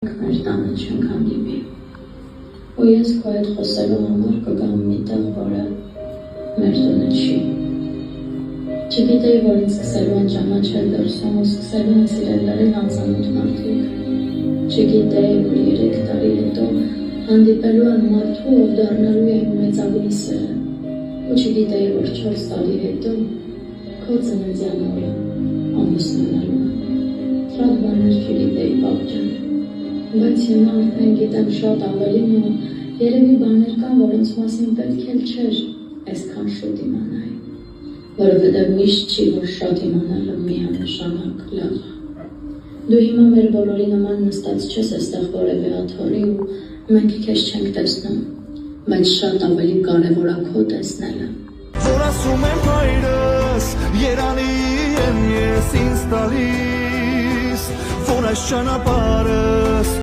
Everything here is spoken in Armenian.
Մեր տանը չնքան դիպի, ու ես քո հետ խոսելու համար կգամ մի տեղ, որը մեր տունը չի։ Չգիտեի, որ ինձ սկսելու են ճանաչել դրսում ու սկսելու են սիրել լրիվ անծանոթ մարդիկ։ Չգիտեի, որ 3 տարի հետո հանդիպելու եմ մարդու, ով դառնալու է իմ մեծագույն սերը, ու չգիտեի, որ 4 տարի հետո քո ծննդյան օրը ամուսնանալու եմ։ Շատ բաներ չգիտեի, պապ ջան, բայց հիմա արդեն գիտեմ շատ ավելին ու երևի բաներ կան, որոնց մասին պետք էլ չէր այսքան շուտ իմանայի, որովհետև միշտ չի, որ շատ իմանալը միանշանակ լավ է։ Դու հիմա մեր բոլորի նման նստած չես այստեղ որևէ աթոռի ու մենք քեզ չենք տեսնում, բայց շատ ավելի կարևոր է քո տեսնելը։ Որ ասում եմ հայրս, երանի եմ ես ինձ տալիս, որ այս ճանապարհս